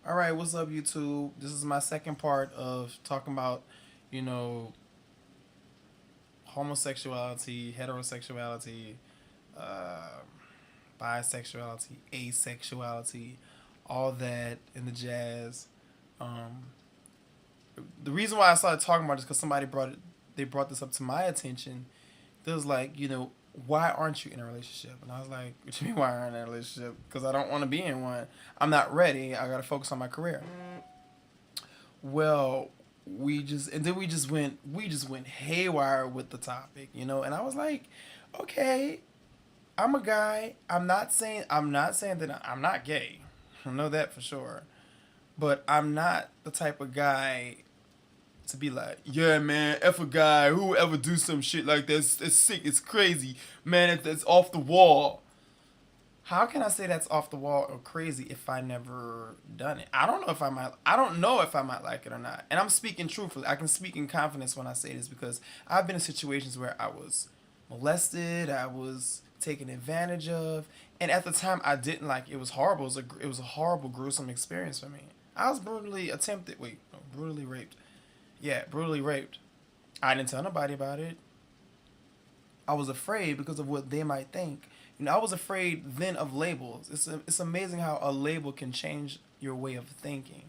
All right, what's up, YouTube? This is my second part of talking about, you know, homosexuality, heterosexuality, uh, bisexuality, asexuality, all that in the jazz. Um, the reason why I started talking about this because they brought this up to my attention. It was like, why aren't you in a relationship? And I was like, what do you mean why aren't I in a relationship? Because I don't want to be in one. I'm not ready. I got to focus on my career. Well, we just went haywire with the topic, and I was like, okay, I'm a guy. I'm not saying that I'm not gay. I know that for sure. But I'm not the type of guy to be like, yeah, man, F a guy who ever do some shit like this. It's sick. It's crazy, man. It's off the wall. How can I say that's off the wall or crazy if I never done it? I don't know if I might. I don't know if I might like it or not. And I'm speaking truthfully. I can speak in confidence when I say this because I've been in situations where I was molested. I was taken advantage of, and at the time I didn't like it. It was horrible. It was a horrible, gruesome experience for me. I was brutally attempted. Wait, no, brutally raped. Yeah, brutally raped. I didn't tell nobody about it. I was afraid because of what they might think. I was afraid then of labels. It's amazing how a label can change your way of thinking.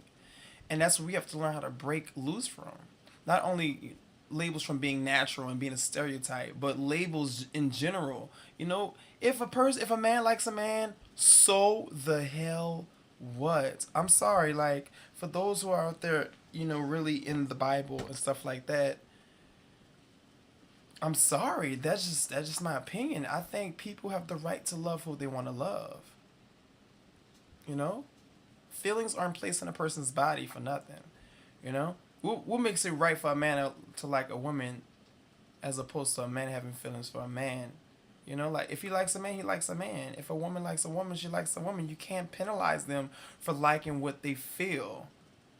And that's what we have to learn how to break loose from. Not only labels from being natural and being a stereotype, but labels in general. If a man likes a man, so the hell what? I'm sorry, like for those who are out there, really in the Bible and stuff like that, I'm sorry. That's just my opinion. I think people have the right to love who they want to love. You know, feelings aren't placed in a person's body for nothing. What makes it right for a man to like a woman as opposed to a man having feelings for a man? Like if he likes a man, he likes a man. If a woman likes a woman, she likes a woman. You can't penalize them for liking what they feel.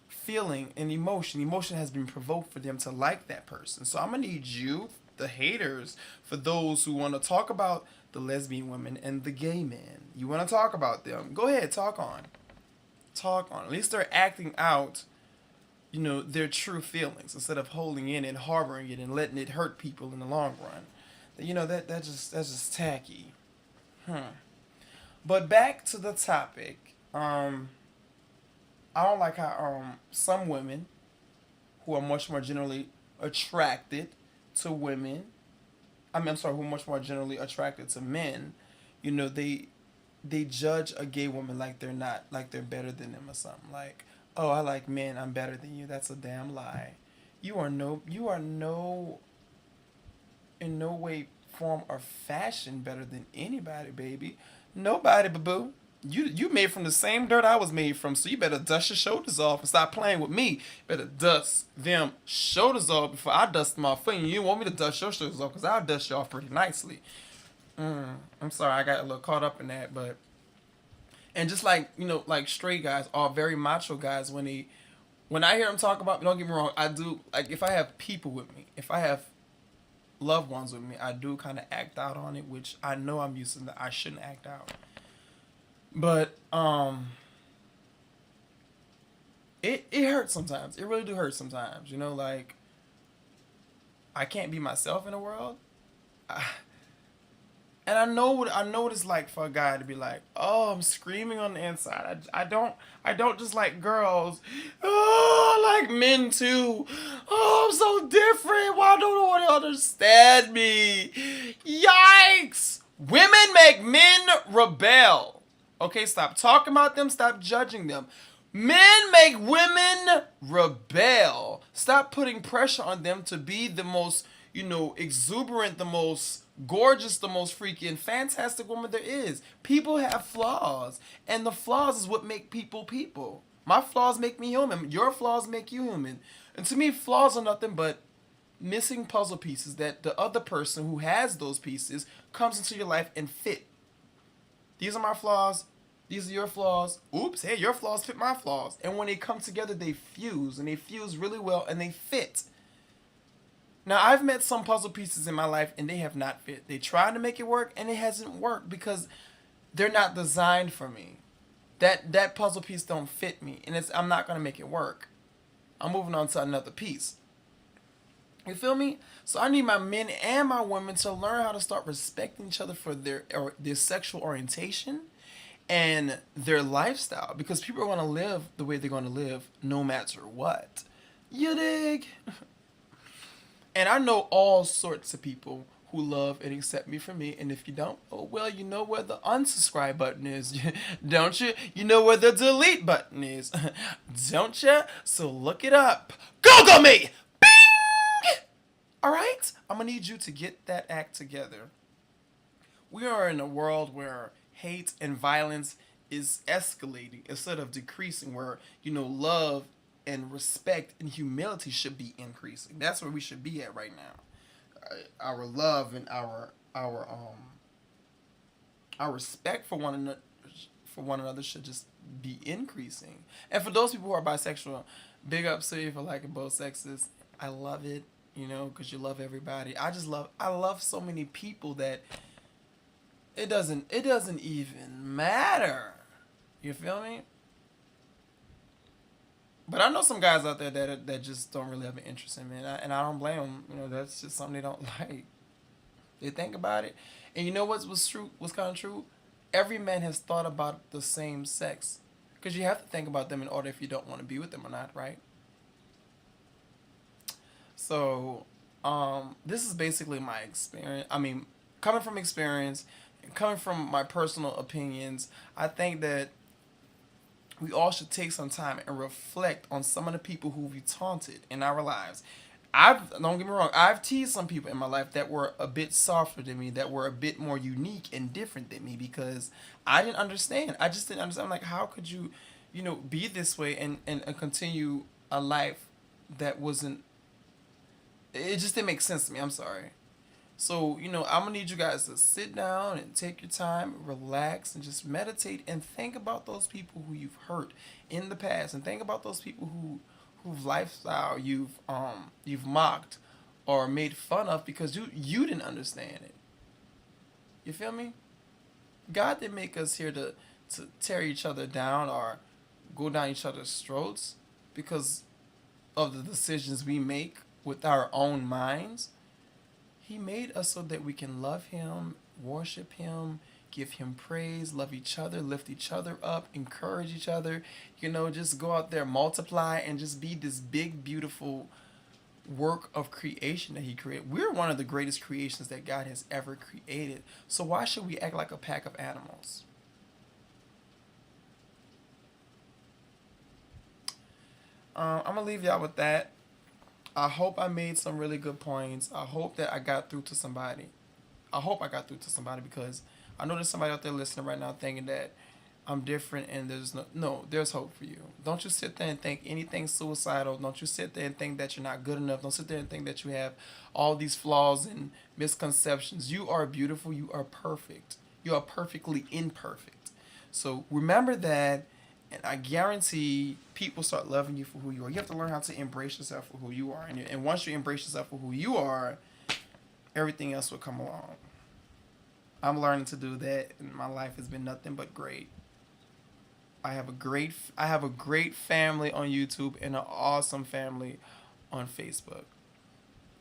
Feeling and emotion. Emotion has been provoked for them to like that person. So I'm gonna need you, the haters, for those who want to talk about the lesbian women and the gay men. You want to talk about them? Go ahead, talk on. Talk on. At least they're acting out, their true feelings instead of holding in and harboring it and letting it hurt people in the long run. That's just tacky. But back to the topic. I don't like how some women who are much more generally attracted to women. I'm sorry, who are much more generally attracted to men. They judge a gay woman like they're not, like they're better than them or something. Like, oh, I like men, I'm better than you. That's a damn lie. You are in no way, form, or fashion better than anybody, baby. Nobody, boo boo. You made from the same dirt I was made from, so you better dust your shoulders off and stop playing with me. You better dust them shoulders off before I dust them off for you. You want me to dust your shoulders off because I'll dust you off pretty nicely. I'm sorry, I got a little caught up in that, but and just like like straight guys are very macho guys when I hear them talk about, don't get me wrong, I do, like if I have people with me, if I have loved ones with me, I do kind of act out on it, which I know I'm used to that I shouldn't act out. But it hurts sometimes. It really do hurt sometimes. Like I can't be myself in the world. I, and I know what it's like for a guy to be like, oh, I'm screaming on the inside. I don't just like girls. Oh, I like men too. Oh, I'm so different. Why don't no one understand me? Yikes! Women make men rebel. Okay, stop talking about them. Stop judging them. Men make women rebel. Stop putting pressure on them to be the most, exuberant, the most gorgeous, the most freaking fantastic woman there is. People have flaws, and the flaws is what make people people. My flaws make me human. Your flaws make you human. And to me, flaws are nothing but missing puzzle pieces that the other person who has those pieces comes into your life and fit. These are my flaws. These are your flaws. Oops, hey, your flaws fit my flaws. And when they come together, they fuse, and they fuse really well, and they fit. Now, I've met some puzzle pieces in my life, and they have not fit. They tried to make it work, and it hasn't worked because they're not designed for me. That puzzle piece don't fit me, and I'm not gonna make it work. I'm moving on to another piece. You feel me? So I need my men and my women to learn how to start respecting each other for their sexual orientation and their lifestyle, because people are gonna live the way they're gonna live no matter what. You dig? And I know all sorts of people who love and accept me for me. And if you don't, oh well, you know where the unsubscribe button is, don't you? You know where the delete button is, don't you? So look it up. Google me. Bing. All right. I'm gonna need you to get that act together. We are in a world where hate and violence is escalating instead of decreasing, where love and respect and humility should be increasing. That's where we should be at right now. Our love and our respect for one another should just be increasing. And for those people who are bisexual, big ups to you for liking both sexes. I love it, because you love everybody. I love so many people that it doesn't even matter. You feel me? But I know some guys out there that just don't really have an interest in me, and I don't blame them. That's just something they don't like. They think about it, and you know what's true? What's kind of true? Every man has thought about the same sex, because you have to think about them in order if you don't want to be with them or not, right? So, this is basically my experience. I mean, coming from experience, coming from my personal opinions, I think that we all should take some time and reflect on some of the people who we taunted in our lives. Don't get me wrong, I've teased some people in my life that were a bit softer than me, that were a bit more unique and different than me, because I didn't understand. I just didn't understand. I'm like, how could you, be this way and continue a life that wasn't. It just didn't make sense to me. I'm sorry. So, I'm going to need you guys to sit down and take your time, relax, and just meditate and think about those people who you've hurt in the past, and think about those people whose lifestyle you've mocked or made fun of because you didn't understand it. You feel me? God didn't make us here to tear each other down or go down each other's throats because of the decisions we make with our own minds. He made us so that we can love him, worship him, give him praise, love each other, lift each other up, encourage each other, just go out there, multiply, and just be this big, beautiful work of creation that he created. We're one of the greatest creations that God has ever created. So why should we act like a pack of animals? I'm going to leave y'all with that. I hope I made some really good points. I hope that I got through to somebody. I hope I got through to somebody, because I know there's somebody out there listening right now thinking that I'm different and there's hope for you. Don't you sit there and think anything suicidal. Don't you sit there and think that you're not good enough. Don't sit there and think that you have all these flaws and misconceptions. You are beautiful. You are perfect. You are perfectly imperfect. So remember that. And I guarantee people start loving you for who you are. You have to learn how to embrace yourself for who you are. And once you embrace yourself for who you are, everything else will come along. I'm learning to do that, and my life has been nothing but great. I have a great family on YouTube and an awesome family on Facebook.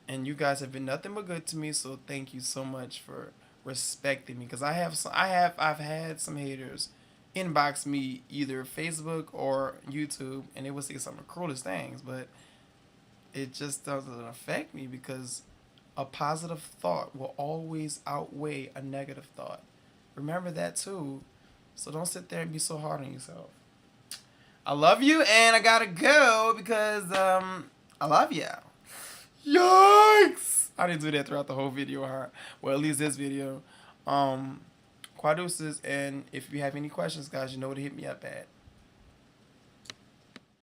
And you guys have been nothing but good to me, so thank you so much for respecting me, because I've had some haters inbox me either Facebook or YouTube, and they would say some of the cruelest things, but it just doesn't affect me, because a positive thought will always outweigh a negative thought. Remember that too. So don't sit there and be so hard on yourself. I love you, and I gotta go because I love you. Yikes! I didn't do that throughout the whole video, huh? Well, at least this video. Quaduces, and if you have any questions, guys, you know where to hit me up at.